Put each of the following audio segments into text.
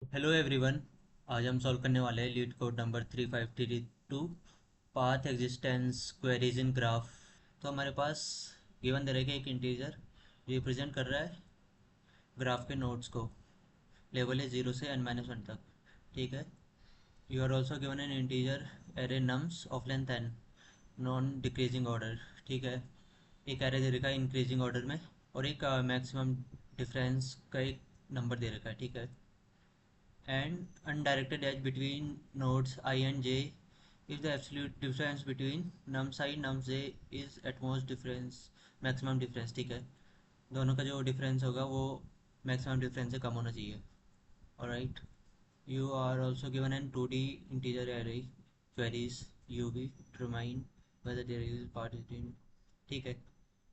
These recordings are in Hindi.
Hello everyone. आज हम सॉल्व करने वाले हैं leet code number 3532, path existence queries इन ग्राफ। तो हमारे पास गिवन दे रखा है एक इंटीजर रिप्रेजेंट कर रहा है ग्राफ के नोड्स को। लेवल है 0 से n-1 तक। ठीक है। You are also given an integer array nums of length n non decreasing order. ठीक है। एक एरे दे रखा है इंक्रीजिंग ऑर्डर में और एक मैक्सिमम डिफरेंस का एक नंबर दे रखा है। ठीक है। And undirected edge between nodes I and j if the absolute difference between nums I nums j is at most difference maximum difference। ठीक है। दोनों का जो डिफरेंस होगा वो मैक्सिमम डिफरेंस से कम होना चाहिए। Alright. You are also given an 2D integer array queries UV determine whether there is path between। ठीक है।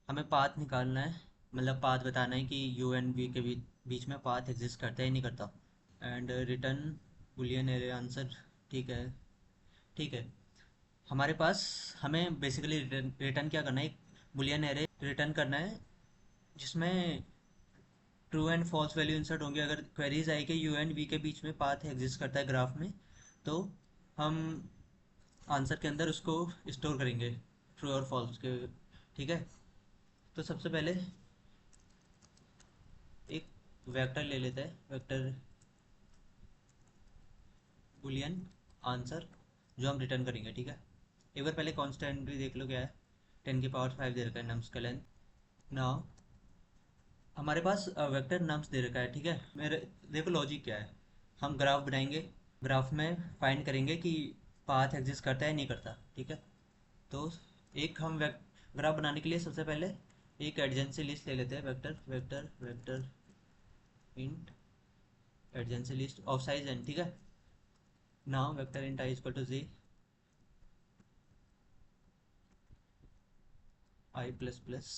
हमें पाथ निकालना है, मतलब पाथ बताना है कि यू एंड वी के बीच में पाथ एग्जिस्ट करता है या नहीं करता। And return Boolean array answer. ठीक है। ठीक है। हमारे पास हमें बेसिकली रिटर्न क्या करना है, एक बुलियन एरे रिटर्न करना है जिसमें true and false value insert होंगे। अगर क्वेरीज आई कि यू एंड वी के बीच में पाथ एग्जिस्ट करता है ग्राफ में, तो हम आंसर के अंदर उसको स्टोर करेंगे ट्रू और फॉल्स के। ठीक है। तो सबसे पहले एक वेक्टर ले लेते हैं, वेक्टर बुलियन आंसर जो हम रिटर्न करेंगे। ठीक है। एक बार पहले कांस्टेंट भी देख लो क्या है। 10 की पावर 5 दे रखा है नम्स का लेंथ। नाउ हमारे पास वेक्टर नम्स दे रखा है। ठीक है। मेरे देखो लॉजिक क्या है। हम ग्राफ बनाएंगे, ग्राफ में फाइंड करेंगे कि पाथ एग्जिस्ट करता है नहीं करता। ठीक है। तो एक हम ग्राफ बनाने के लिए सबसे पहले एक एडजेंसी लिस्ट ले लेते हैं। Vector vector vector int adjacency list of size n। ठीक है। Now vector int I equal to z I plus plus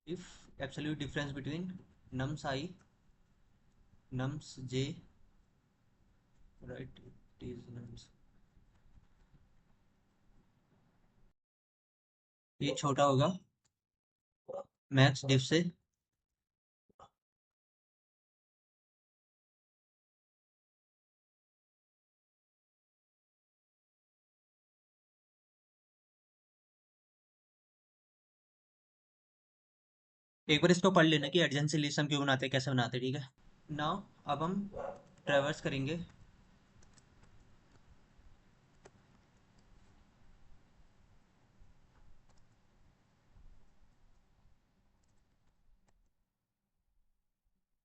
if absolute difference between nums I nums j, right, it is nums, ये छोटा होगा मैक्स डिफ से। एक बार इसको पढ़ लेना कि एडजेंसी लिस्ट हम क्यों बनाते हैं, कैसे बनाते हैं। ठीक है। नाउ अब हम ट्रेवर्स करेंगे।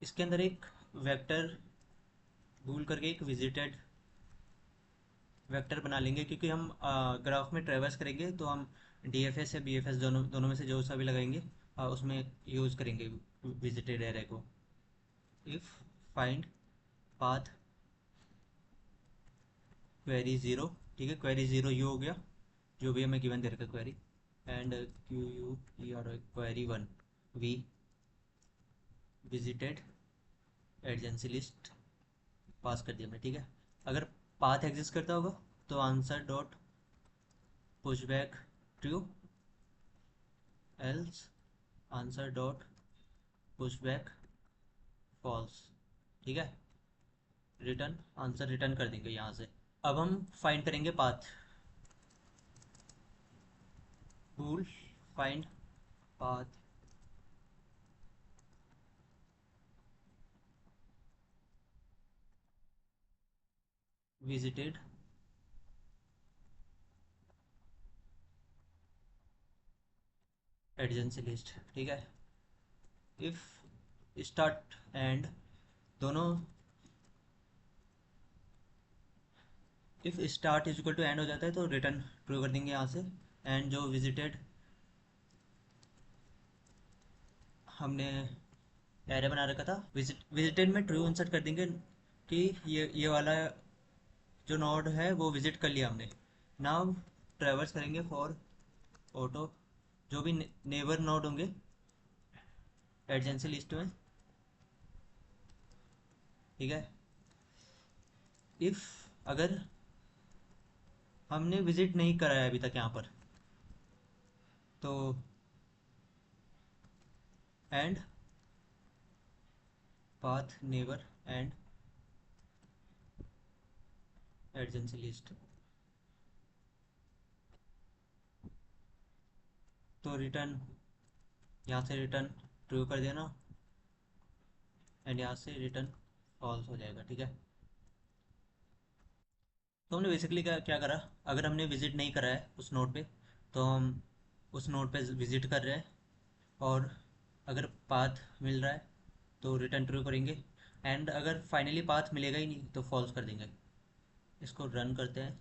इसके अंदर एक वेक्टर भूल करके एक विजिटेड वेक्टर बना लेंगे, क्योंकि हम ग्राफ में ट्रेवर्स करेंगे तो हम DFS या BFS दोनों दोनों में से जो सा भी लगाएंगे उसमें यूज़ करेंगे विजिटेड एरे को। If find path query zero. ठीक है। क्वेरी ज़ीरो यू हो गया, जो भी हमें गिवन दे रखा है क्वेरी। एंड QU और query one we visited adjacency list पास कर दिया हमने। ठीक है। अगर पाथ एग्जिस्ट करता होगा तो answer dot push back true, else answer dot push back false. ठीक है। रिटर्न आंसर रिटर्न कर देंगे यहाँ से। अब हम फाइंड करेंगे पाथ। भूल find path visited adjacency list. ठीक है। इफ स्टार्ट एंड दोनों, if start is equal to end हो जाता है तो रिटर्न ट्रू कर देंगे यहाँ से। एंड जो विजिटेड हमने एरे बना रखा था विजिटेड में ट्रू इंसर्ट कर देंगे कि ये वाला जो नोड है वो विजिट कर लिया हमने। नाउ ट्रेवर्स करेंगे फॉर ऑटो जो भी नेबर नोड होंगे एडजेंसी लिस्ट में। ठीक है। इफ अगर हमने विजिट नहीं करा है अभी तक यहाँ पर। तो and path neighbour and adjacency list. तो रिटर्न, यहाँ से रिटर्न ट्रू कर देना एंड यहाँ से रिटर्न फॉल्स हो जाएगा, ठीक है। तो हमने बेसिकली क्या क्या करा, अगर हमने विजिट नहीं करा है उस नोड पे, तो हम उस नोड पे विजिट कर रहे हैं, और अगर पाथ मिल रहा है तो रिटर्न ट्रू करेंगे, एंड अगर फाइनली पाथ मिलेगा ही नहीं तो फॉल्स कर देंगे। इसको रन करते हैं।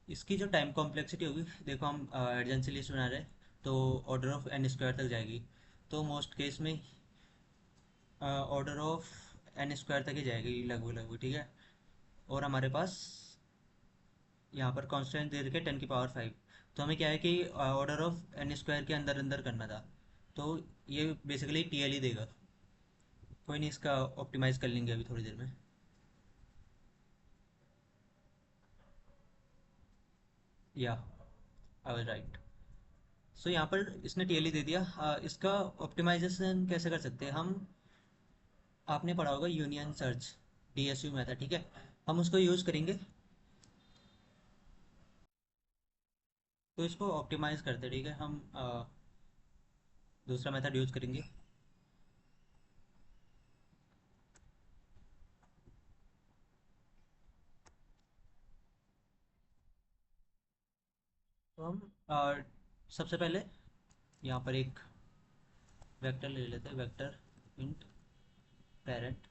इसकी जो टाइम कॉम्प्लेक्सिटी होगी, देखो हम एडजेंसी लिस्ट बना रहे हैं, तो ऑर्डर ऑफ एन स्क्वायर तक जाएगी। तो मोस्ट केस में ऑर्डर ऑफ एन स्क्वायर तक ही जाएगी लगभग लगभग, ठीक है। और हमारे पास यहाँ पर कांस्टेंट दे रखे 10 की पावर 5। तो हमें क्या है कि ऑर्डर ऑफ एन स्क्वायर के अंदर अंदर करना था। तो ये बेसिकली टी एल ही देगा। कोई नहीं, इसका ऑप्टिमाइज़ कर लेंगे अभी थोड़ी देर में। या आई वाज राइट। सो यहाँ पर इसने टी एल ही दे दिया। इसका ऑप्टिमाइजेशन कैसे कर सकते हैं हम, आपने पढ़ा होगा union search, D S U method, ठीक है। हम उसको यूज़ करेंगे। तो इसको ऑप्टिमाइज़ करते हैं, ठीक है। हम दूसरा मेथड यूज़ करेंगे। तो हम सबसे पहले यहाँ पर एक वेक्टर ले लेते हैं, vector int parent,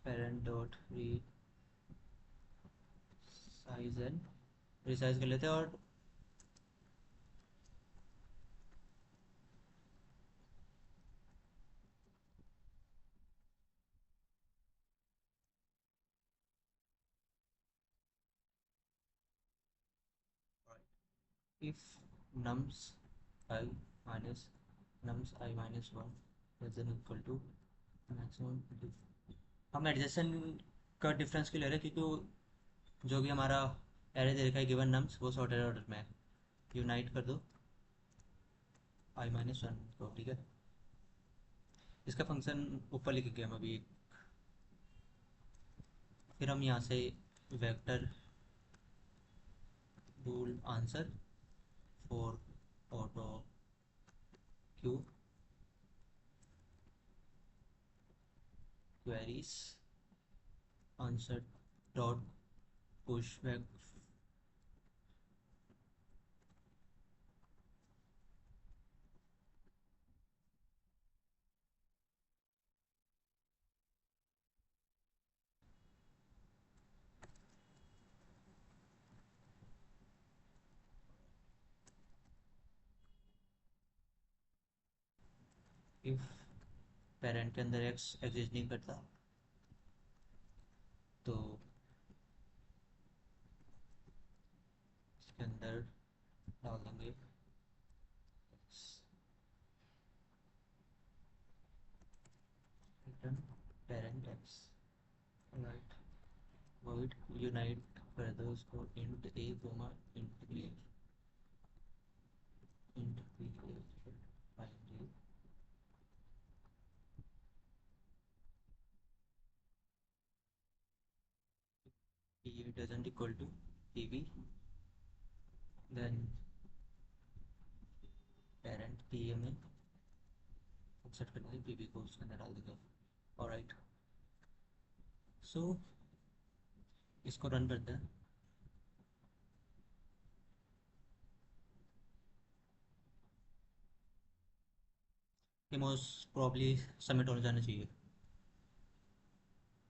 parent dot री साइज एंड रिसाइज कर लेते हैं। और if nums I minus nums I minus 1 is then equal to maximum हम एडजेशन का डिफरेंस क्यों ले रहे हैं, क्योंकि जो भी हमारा एरे दे रखा है गिवन नम्स वो सॉर्टेड ऑर्डर में है। यूनाइट कर दो I-1 को, ठीक है। इसका फंक्शन ऊपर लिखेंगे हम अभी। फिर हम यहाँ से vector bool answer for auto Q queries answer dot push back if parent के अंदर एक्स एग्जिस्ट नहीं करता तो इसके अंदर डाल देंगे return parent X, right. Void unite कर दो उसको int A comma int B, int B find A doesn't equal to P B, then parent P A में सेट कर देंगे, पी बी को उसके अंदर डाल देंगे। ऑलराइट, सो इसको रन करते हैं। ये मोस्ट प्रॉब्ली सबमिट होने जाना चाहिए।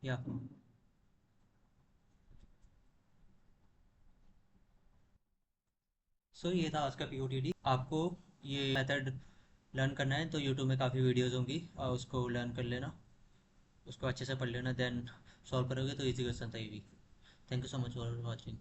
या सो ये था आज का पीओटीडी। आपको ये मेथड लर्न करना है तो यूट्यूब में काफ़ी वीडियोज़ होंगी, और उसको लर्न कर लेना, उसको अच्छे से पढ़ लेना, देन सॉल्व करोगे तो ईजी क्वेश्चन था ये भी। Thank you so much for watching.